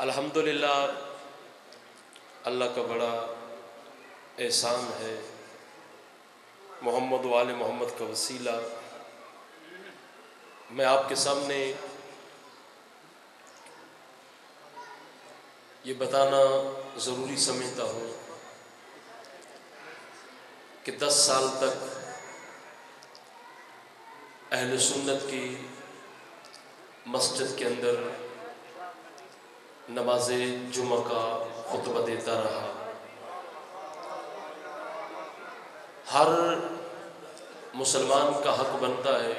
अल्हम्दुलिल्लाह, अल्लाह का बड़ा एहसान है। मोहम्मद वाले मोहम्मद का वसीला मैं आपके सामने ये बताना ज़रूरी समझता हूँ कि 10 साल तक अहले सुन्नत की मस्जिद के अंदर नमाज़े जुमा का खुतबा देता रहा। हर मुसलमान का हक बनता है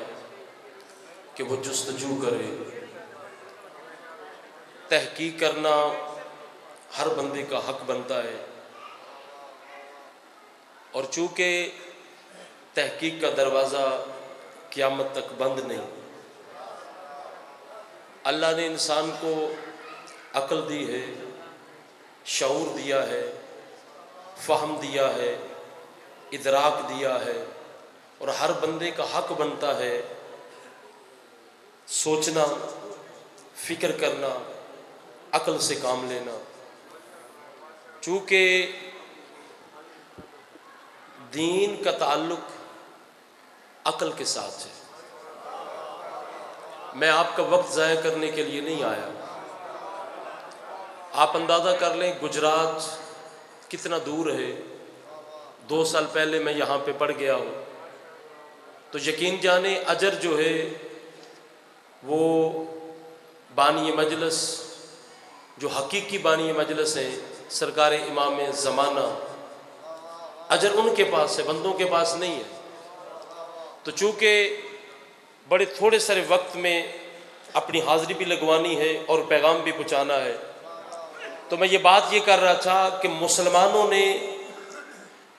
कि वो जुस्तजू करे। तहकीक करना हर बंदे का हक बनता है, और चूँकि तहकीक का दरवाज़ा क़यामत तक बंद नहीं, अल्लाह ने इंसान को अक्ल दी है, शऊर दिया है, फ़हम दिया है, इदराक दिया है, और हर बंदे का हक बनता है सोचना, फ़िक्र करना, अक्ल से काम लेना। चूँकि दीन का ताल्लुक़ अक्ल के साथ है। मैं आपका वक्त ज़ाया करने के लिए नहीं आया। आप अंदाज़ा कर लें गुजरात कितना दूर है। 2 साल पहले मैं यहाँ पे पढ़ गया हूँ, तो यकीन जाने अजर जो है वो बानी मजलिस, जो हकीकी बानी मजलिस है, सरकार इमाम ज़माना, अजर उनके पास है, बंदों के पास नहीं है। तो चूँकि बड़े थोड़े सारे वक्त में अपनी हाज़िरी भी लगवानी है और पैगाम भी पहुँचाना है, तो मैं ये बात ये कर रहा था कि मुसलमानों ने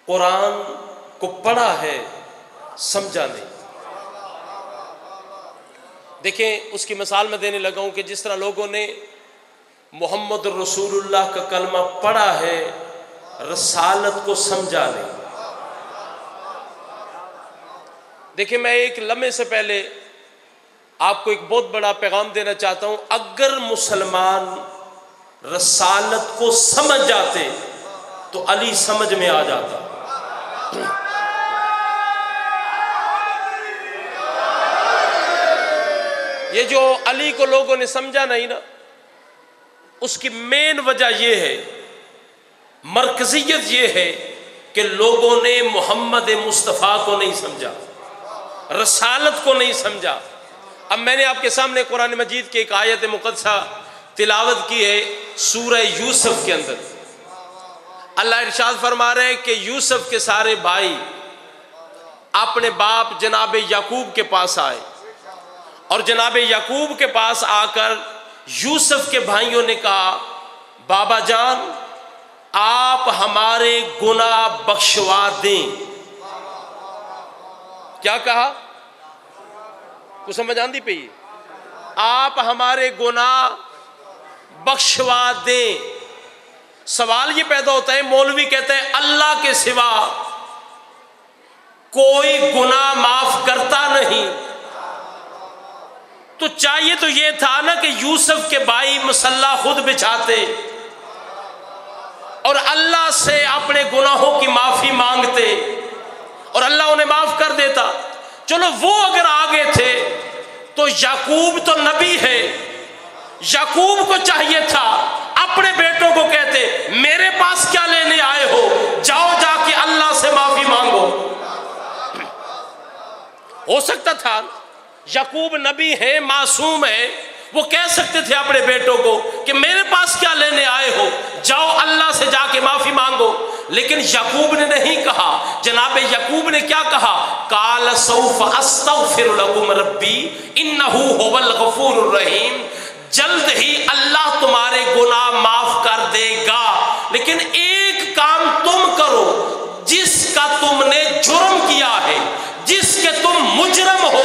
कुरान को पढ़ा है, समझा नहीं। देखें, उसकी मिसाल मैं देने लगा हूँ कि जिस तरह लोगों ने मोहम्मद रसूलुल्लाह का कलमा पढ़ा है, रसालत को समझा नहीं। देखिए, मैं एक लम्हे से पहले आपको एक बहुत बड़ा पैगाम देना चाहता हूँ। अगर मुसलमान रसालत को समझ जाते तो अली समझ में आ जाता। ये जो अली को लोगों ने समझा नहीं ना, उसकी मेन वजह ये है, मरकजियत ये है कि लोगों ने मोहम्मद मुस्तफ़ा को नहीं समझा, रसालत को नहीं समझा। अब मैंने आपके सामने कुरान मजीद की एक आयत मुक़द्दसा तिलावत की है, सूरह यूसुफ के अंदर। अल्लाह इरशाद फरमा रहे हैं कि यूसुफ के सारे भाई अपने बाप जनाब याकूब के पास आए, और जनाब याकूब के पास आकर यूसुफ के भाइयों ने कहा, बाबा जान आप हमारे गुनाह बख्शवा दें। क्या कहा? कुछ समझ आंदी पे? आप हमारे गुनाह बख्शवा दें। सवाल ये पैदा होता है, मौलवी कहते हैं अल्लाह के सिवा कोई गुनाह माफ करता नहीं। तो चाहिए तो ये था ना कि यूसुफ के भाई मुसल्ला खुद बिछाते और अल्लाह से अपने गुनाहों की माफी मांगते और अल्लाह उन्हें माफ कर देता। चलो वो अगर आगे थे तो याकूब तो नबी है, याकूब को चाहिए था अपने बेटों को कहते, मेरे पास क्या लेने आए हो, जाओ जाके अल्लाह से माफी मांगो। हो सकता था याकूब नबी है, मासूम है, वो कह सकते थे अपने बेटों को कि मेरे पास क्या लेने आए हो, जाओ अल्लाह से जाके माफी मांगो। लेकिन याकूब ने नहीं कहा। जनाब याकूब ने क्या कहा? काल सौफ अस्तगफिरु लकुम रब्बी इन्नहु हुवल गफूरुर रहीम। जल्द ही अल्लाह तुम्हारे गुनाह माफ कर देगा, लेकिन एक काम तुम करो, जिसका तुमने जुर्म किया है, जिसके तुम मुजरम हो,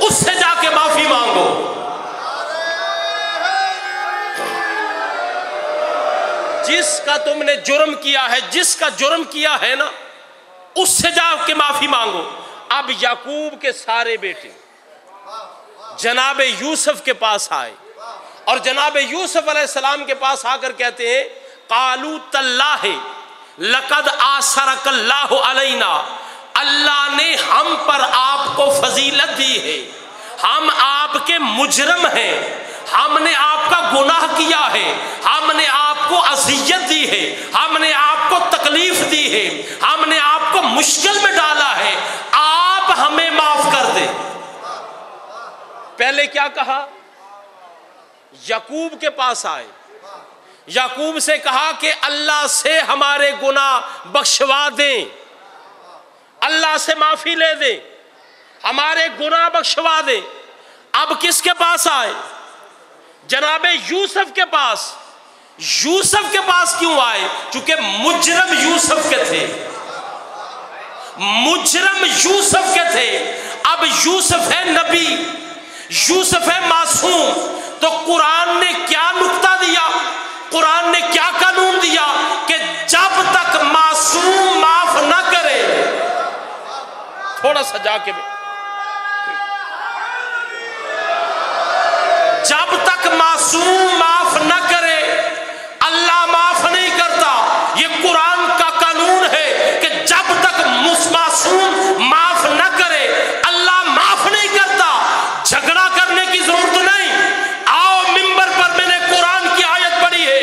उससे जाके माफी मांगो। जिसका तुमने जुर्म किया है, जिसका जुर्म किया है ना, उससे जाके माफी मांगो। अब याकूब के सारे बेटे जनाब यूसुफ के पास आए और जनाब यूसुफ अलैहिस्सलाम के पास आकर कहते हैं कालू तल्लाहि लक़द आसरकल्लाहु अलैना, अल्लाह ने हम पर आपको फजीलत दी है, हम आपके मुजरम हैं, हमने आपका गुनाह किया है, हमने आपको अज़ियत दी है, हमने आपको तकलीफ दी है, हमने आपको मुश्किल में डाला है, आप हमें माफ कर दे। पहले क्या कहा? याकूब के पास आए, याकूब से कहा कि अल्लाह से हमारे गुनाह बख्शवा दें, अल्लाह से माफी ले दें, हमारे गुनाह बख्शवा दें। अब किसके पास आए? जनाबे यूसुफ के पास। यूसुफ के पास क्यों आए? क्योंकि मुजरम यूसुफ के थे, मुजरम यूसुफ के थे। अब यूसुफ है नबी, यूसुफ है मासूम, तो कुरान ने क्या नुक्ता दिया, कुरान ने क्या कानून दिया कि जब तक मासूम माफ ना करे, थोड़ा सा जाके जब तक मासूम माफ न करे अल्लाह माफ नहीं करता। ये कुरान का कानून है कि जब तक मासूम माफ न करे अल्लाह माफ नहीं करता। झगड़ा करने की जरूरत नहीं। आओ मिंबर पर, मैंने कुरान की आयत पढ़ी है,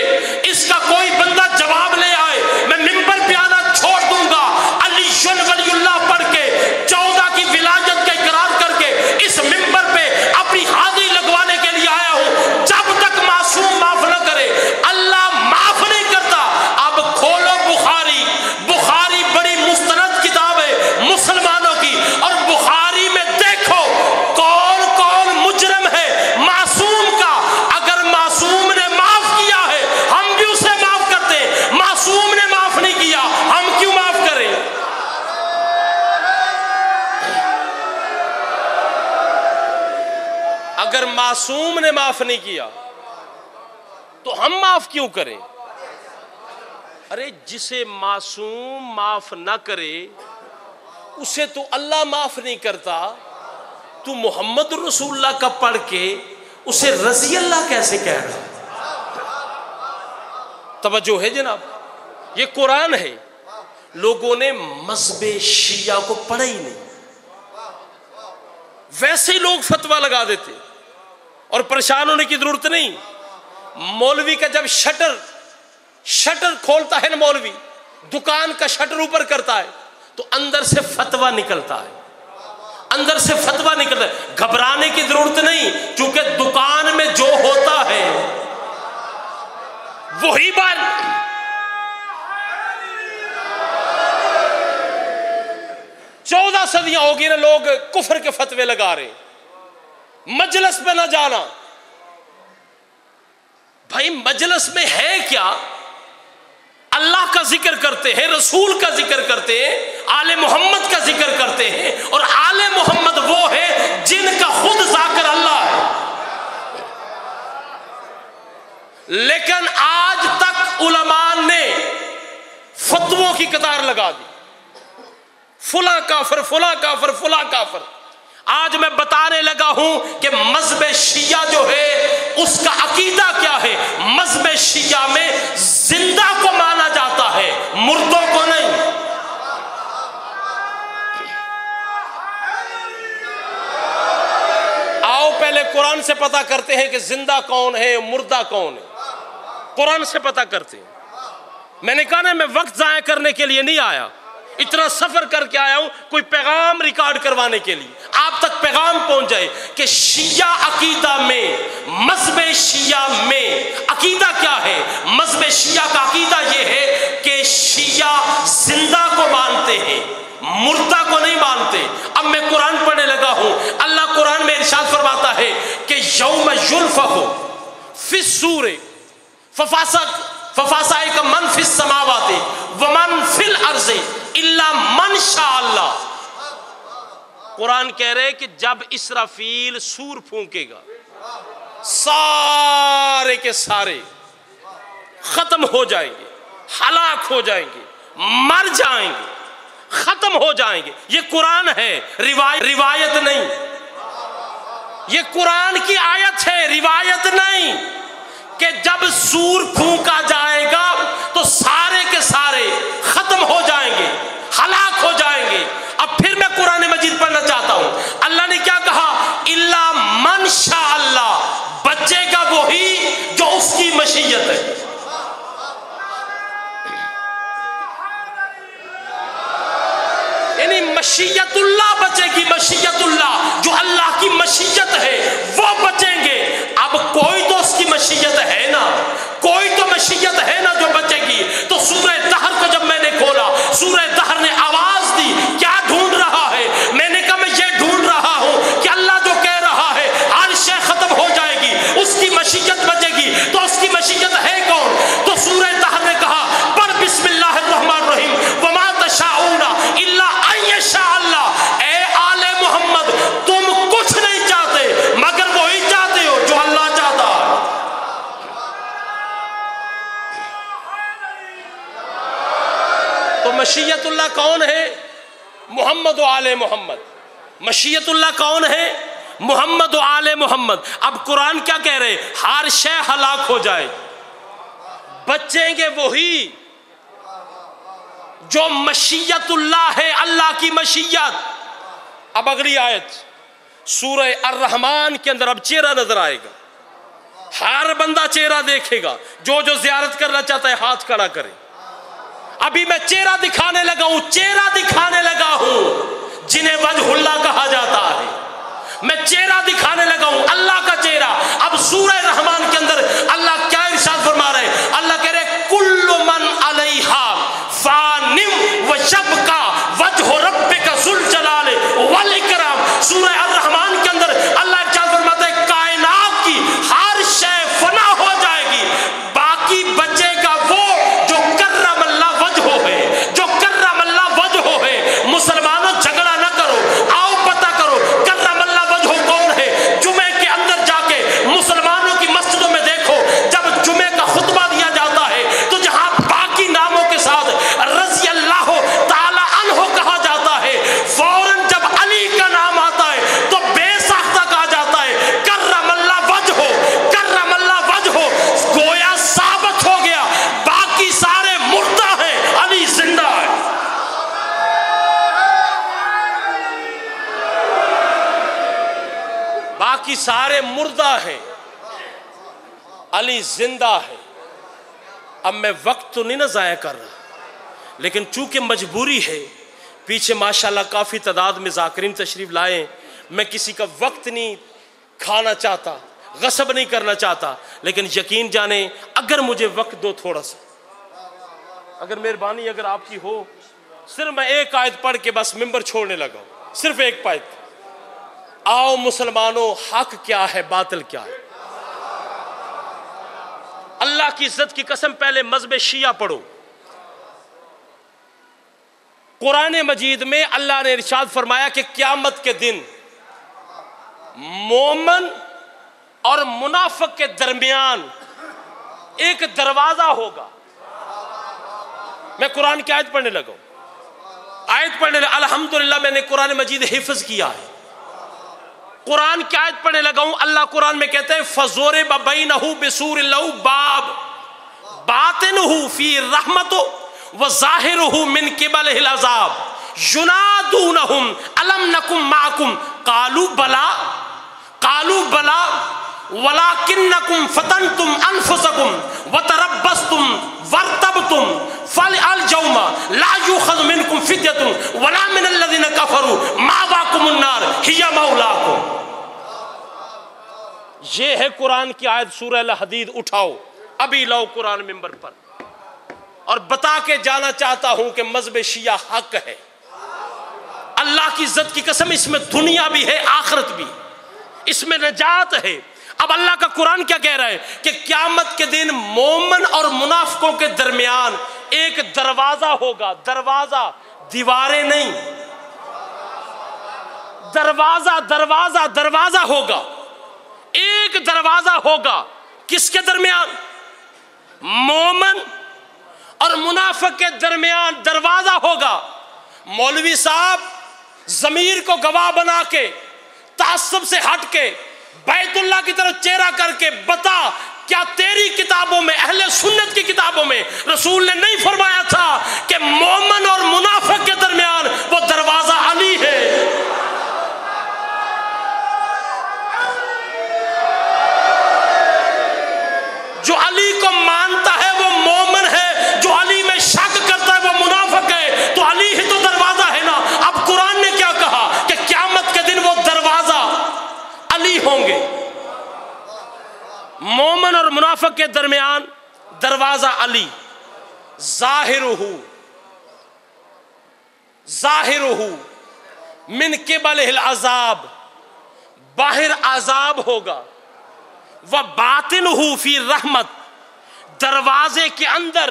इसका कोई बंदा जवाब ले आए, मैं मिंबर पे आना छोड़ दूंगा। अली वलीउल्लाह पढ़ के 14 की विलायत का इकरार करके इस मिंबर पे अपनी हाजिरी लगवाने के लिए आया हूं। जब तक मासूम माफ न करे अल्लाह माफ नहीं करता। अब खोलो बुखारी, बुखारी बड़ी मुस्तनद किताब है मुसलमानों की, और बुखारी में देखो कौन कौन मुजरम है मासूम का। अगर मासूम ने माफ किया है हम भी उसे माफ करते हैं, मासूम ने माफ नहीं किया हम क्यों माफ करें? अगर मासूम ने माफ नहीं किया तो हम माफ क्यों करें? अरे जिसे मासूम माफ ना करे उसे तो अल्लाह माफ नहीं करता। तू मोहम्मद रसूलुल्लाह का पढ़ के उसे रज़ी अल्लाह कैसे कह रहा? तवज्जो है जनाब, ये कुरान है। लोगों ने मज़हब शिया को पढ़ा ही नहीं, वैसे ही लोग फतवा लगा देते और परेशान होने की जरूरत नहीं। मौलवी का जब शटर खोलता है ना, मौलवी दुकान का शटर ऊपर करता है तो अंदर से फतवा निकलता है, अंदर से फतवा निकलता है। घबराने की जरूरत नहीं, क्योंकि दुकान में जो होता है वही बात। 14 सदियां होगी ना लोग कुफर के फतवे लगा रहे, मजलिस में ना जाना। भाई मजलिस में है क्या? अल्लाह का जिक्र करते हैं, रसूल का जिक्र करते हैं, आले मोहम्मद का जिक्र करते हैं, और आले मोहम्मद वो है जिनका खुद जाकर अल्लाह है। लेकिन आज तक उलमा ने फतवों की कतार लगा दी, फुला काफिर, फुला काफिर, फुला काफिर। आज मैं बताने लगा हूं कि मज़हब शिया जो है उसका अकीदा क्या है। मज़हब शिया में जिंदा को माना जाता है, मुर्दों को नहीं। आओ पहले कुरान से पता करते हैं कि जिंदा कौन है, मुर्दा कौन है। कुरान से पता करते हैं। मैंने कहा ना, मैं वक्त जाया करने के लिए नहीं आया, इतना सफर करके आया हूं कोई पैगाम रिकॉर्ड करवाने के लिए, आप तक पैगाम पहुंच जाए कि शिया अकीदा में, मज़हब शिया में अकीदा क्या है। मज़हब शिया का अकीदा यह है कि शिया जिंदा को मानते हैं, मुर्दा को नहीं मानते। अब मैं कुरान पढ़ने लगा हूं, अल्लाह कुरान में इरशाद फरमाता है कि यौम युनफ़ख़ु फ़िस्सूर फफ़ासाइक मन फ़िस समावाति व मन फ़िल अर्ज़ि इल्ला मन शाअल्लाह। कुरान कह रहे कि जब इसराफील सूर फूंकेगा सारे के सारे खत्म हो जाएंगे, हलाक हो जाएंगे, मर जाएंगे, खत्म हो जाएंगे। ये कुरान है, रिवायत नहीं। ये कुरान की आयत है, रिवायत नहीं, कि जब सूर फूंका जाएगा तो सारे के सारे खत्म हो जाएंगे, हलाक हो जाएंगे। अब फिर मैं कुरान मजीद पढ़ना चाहता हूं। अल्लाह ने क्या कहा? इल्ला मन शा अल्लाह, बचेगा वही जो उसकी मशीयत है। यानी मशीयतुल्लाह बचेगी, मशीयतुल्लाह, जो अल्लाह की मशीयत है वो बचेंगे। अब कोई तो उसकी मशीयत है ना, कोई तो मशीयत है ना जो बचेगी। तो सूरह दहर को जब मैंने खोला, सूरह दहर ने आवाज दी, क्या ढूंढ रहा है? मैंने कहा मैं ये ढूंढ रहा हूं कि अल्लाह जो कह रहा है हर शय खत्म हो जाएगी, उसकी मशीयत बचेगी, तो उसकी मशीयत है कौन? तो सूरह दहर ने कहा पर बिस्मिल्लाहिर्रहमानिर्रहीम वमा तशाऊना इल्ला अयशा अल्लाह। ए आले मोहम्मद, तुम कुछ नहीं चाहते मगर वही चाहते हो जो अल्लाह चाहता है। तो मशीयतुल्लाह कौन है? मोहम्मद व आले मोहम्मद। मशीयतुल्लाह कौन है? मोहम्मद व आले मोहम्मद। अब कुरान क्या कह रहे? हर शय हलाक हो जाए, बचेंगे वही जो मशीयतुल्लाह है, अल्लाह की मशीयत। अब अगली आयत सूरह अर्रहमान के अंदर अब चेहरा नजर आएगा, हर बंदा चेहरा देखेगा। जो जो जियारत करना चाहता है हाथ खड़ा करे। अभी मैं चेहरा दिखाने लगा हूं, चेहरा दिखाने लगा हूं जिन्हें वजहुल्लाह कहा जाता है। मैं चेहरा दिखाने लगा हूं, अल्लाह का चेहरा। अब सूरह रहमान के अंदर अल्लाह क्या इरशाद फरमा रहे? अल्लाह कह रहे कुल्लु मन अलैहा फानिम व यबका वजहु रब्बिका जुल जलाल वल इकराम। सूरह अर्रहमान के अंदर अल्लाह इरशाद फरमाता है कायनात की हर शय फना हो जाएगी, बाकी बचेगा वो जो कर्रमल्लाह वजहु है, जो कर्रमल्लाह वजहु है। मुसलमानों झगड़ा ना करो, आओ पता करो कर्रमल्लाह वजहु कौन है। जुमे के अंदर जाके मुसलमानों की मस्जिदों में देखो, जब जुमे का खुतबा दिया जाता है तो जहां बाकी नामों के साथ रज़ी अल्लाह ताला अन्हु कहा जाता है, फौरन जब अली का नाम आता है तो बेसाख्ता कहा जाता है कर्रमल्लाह वजहु, कर्रमल्लाह वजहु। गोया साबित हो गया बाकी सारे मुर्दा हैं, अली जिंदा है। बाकी सारे मुर्दा हैं, अली जिंदा है। अब मैं वक्त तो नहीं ना जाया कर रहा, लेकिन चूंकि मजबूरी है, पीछे माशाल्लाह काफ़ी तादाद में ज़ाकिरीन तशरीफ़ लाए, मैं किसी का वक्त नहीं खाना चाहता, गसब नहीं करना चाहता, लेकिन यकीन जाने अगर मुझे वक्त दो थोड़ा सा, अगर मेहरबानी अगर आपकी हो, सिर्फ मैं एक आयत पढ़ के बस मिंबर छोड़ने लगा हूँ, सिर्फ एक आयत। आओ मुसलमानों, हक क्या है, बातिल क्या है। अल्लाह की इज्जत की कसम, पहले मज़हब शिया पढ़ो। कुरान मजीद में अल्लाह ने इरशाद फरमाया कि क़यामत के दिन मोमन और मुनाफिक के दरमियान एक दरवाजा होगा। मैं कुरान की आयत पढ़ने लगा, आयत पढ़ने लगा। अल्हम्दुलिल्लाह मैंने कुरान मजीद हिफ्ज किया है। कुरान की आयत पढ़ने लगा हूं। अल्लाह कुरान में कहते हैं फज़ोरे बैनहु बिसूरिन लहू बाब बातिनुहु फी रहमतु व ज़ाहिरुहु मिन क़िबलिहिल अज़ाब युनादूनहुम अलम नकुम माकुम कालू बला वलाकिन्नकुम फतनतुम अनफुसकुम व तरब्बसतुम वर्तबतुम फल यौमा ला युखज़ मिनकुम फिद्यतुन वला मिनल लज़ीना कफरू मावाकुमुन नार हिया मौलाकुम। ये है कुरान की आयत, सूरह अल हदीद। उठाओ अभी लाओ कुरान मिंबर पर, और बता के जाना चाहता हूं कि मज़हब शिया हक है। अल्लाह की इज्जत की कसम, इसमें दुनिया भी है, आखिरत भी, इसमें नजात है। अब अल्लाह का कुरान क्या कह रहा है कि क़यामत के दिन मोमन और मुनाफिकों के दरमियान एक दरवाजा होगा। दरवाजा, दीवारें नहीं, दरवाजा दरवाजा दरवाजा होगा। एक दरवाजा होगा किसके दरमियान? मोमन और मुनाफिक के दरमियान दरवाजा होगा। मौलवी साहब ज़मीर को गवाह बना के, तासुब से हट के बैतुल्लाह की तरफ चेहरा करके बता, क्या तेरी किताबों में, अहले सुन्नत की किताबों में रसूल ने नहीं फरमाया था कि मोमिन और मुनाफिक के दरमियान वो दरवाजा अली है? जो अली को मानता है वो मोमिन है, जो अली में शक करता है वो मुनाफिक है। तो अली ही तो दरवाजा है ना। अब कुरान ने क्या कहा कि क़यामत के दिन वो दरवाजा अली होंगे। मोमिन और मुनाफिक के दरमियान दरवाजा अली। ज़ाहिरुहु मिन क़िबलिल अज़ाब, बाहिर अज़ाब होगा। व बातिनुहु फी रहमत, दरवाजे के अंदर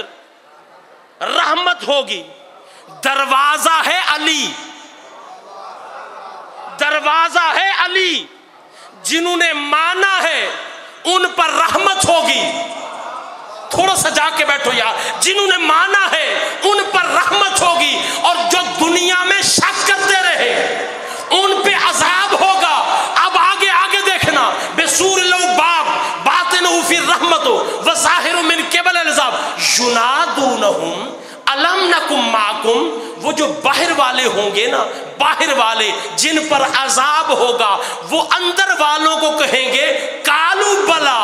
रहमत होगी। दरवाजा है अली, दरवाजा है अली। जिन्होंने माना है उन पर रहमत होगी। थोड़ा सा जाके बैठो यार। जिन्होंने माना है उन पर रहमत होगी, और जो दुनिया में शक करते रहे उन पे अजाब होगा। अब आगे आगे देखना, बेसूर बाब बातिनुहु फी रहमतो व ज़ाहिरु मिन क़िबलिल अज़ाब युनादूनहुम अलम नकुम माकुम। वो जो बाहर वाले होंगे ना, बाहर वाले जिन पर अजाब होगा, वो अंदर वालों को कहेंगे कालू बला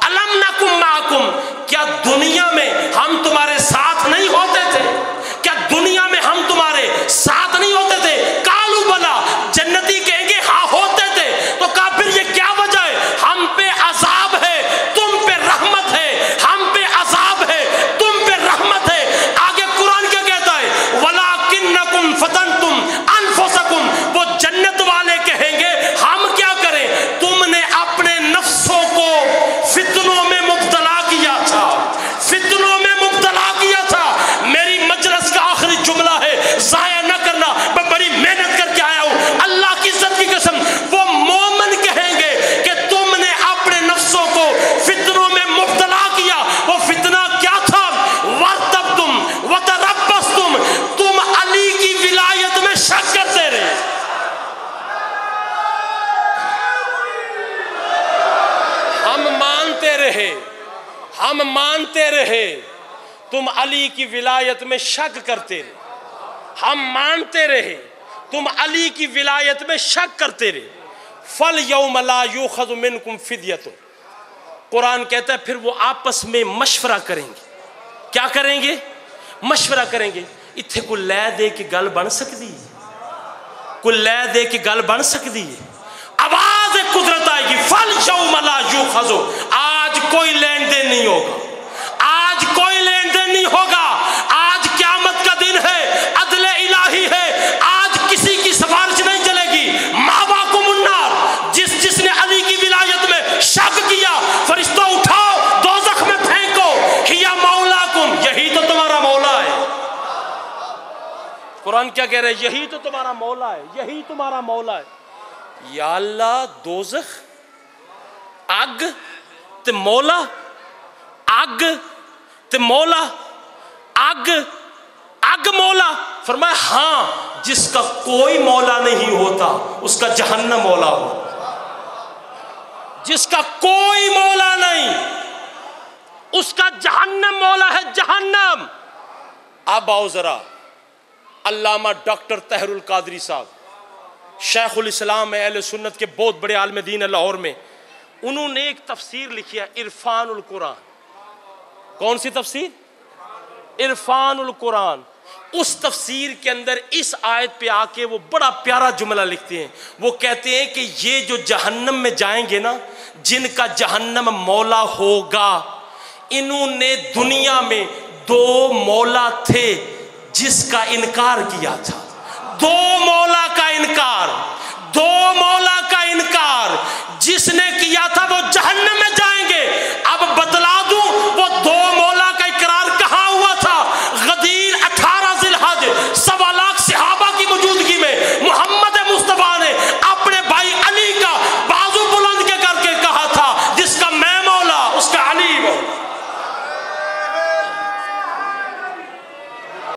अलम नकुम माकुम, क्या दुनिया में हम तुम्हारे साथ नहीं होते थे? क्या दुनिया में हम तुम्हारे साथ नहीं होते थे? कालू बला, जन्नती कहेंगे हाँ होते थे। तो काफिर ये क्या वजह है? हम पे अजाब है, तुम पे रहमत है। हम पे अजाब है, तुम पे रहमत है। आगे कुरान क्या कहता है? वलाकिन्नकुम फतनतुम अनफुसकुम। वो जन्नत वाले कहेंगे हम क्या करें, तुमने अपने नफ्सों को फितनों में मुब्तला किया था, फितनों में मुब्तला किया था। मेरी मजलिस का आखिरी जुमला है, जाया न करना, मैं बड़ी मेहनत करके आया हूं। अल्लाह की इज्जत की कसम, वो मोमिन कहेंगे कि तुमने अपने नफ्सों को फितनों में मुब्तला किया। वो फितना क्या था? वरतबतुम वतरब्बसतुम, तुम अली की विलायत में शक करते रहे। हम मानते रहे, हम मानते रहे, तुम अली की विलायत में शक करते रहे। हम मानते रहे, तुम अली की विलायत में शक करते रहे। फल यौम ला युखज़ु मिनकुम फिद्यतुन, कुरान कहता है फिर वो आपस में मशवरा करेंगे। क्या करेंगे? मशवरा करेंगे। इत्थे कोई लै दे के गल बन सकती है? कोई लै दे के गल बन सकती है? आवाज कुदरत आएगी, फल यौम ला युखज़ु, आज कोई लेन देन नहीं होगा, आज कोई लेन देन नहीं होगा। आज क़यामत का दिन है, अदले इलाही है, आज किसी की सिफारिश नहीं चलेगी। मावाकुमुन्नार, जिसने अली की विलायत में शक किया, फरिश्तों उठाओ दोज़ख में फेंको। हिया मौलाकुम, यही तो तुम्हारा मौला है। कुरान क्या कह रहा है? यही तो तुम्हारा मौला है, यही तुम्हारा मौला है। या अल्लाह, दोज़ख, अग ते मौला, अग ते मौला, अग अग मौला। फरमाया हाँ, जिसका कोई मौला नहीं होता उसका जहन्नम मौला हो। जिसका कोई मौला नहीं उसका जहन्नम मौला है, जहन्नम। अब आओ जरा, अल्लामा डॉक्टर तहरुल कादरी साहब, शेखुल इस्लाम अहले सुन्नत के बहुत बड़े आलिम दीन है लाहौर में, उन्होंने एक तफसीर लिखी है इरफानुल कुरान। कौन सी तफसीर? इरफानुल कुरान। उस तफसीर के अंदर इस आयत पे आके वो बड़ा प्यारा जुमला लिखते हैं। वो कहते हैं कि ये जो जहन्नम में जाएंगे ना, जिनका जहन्नम मौला होगा, इन्होंने दुनिया में दो मौला थे जिसका इनकार किया था। दो मौला का इनकार।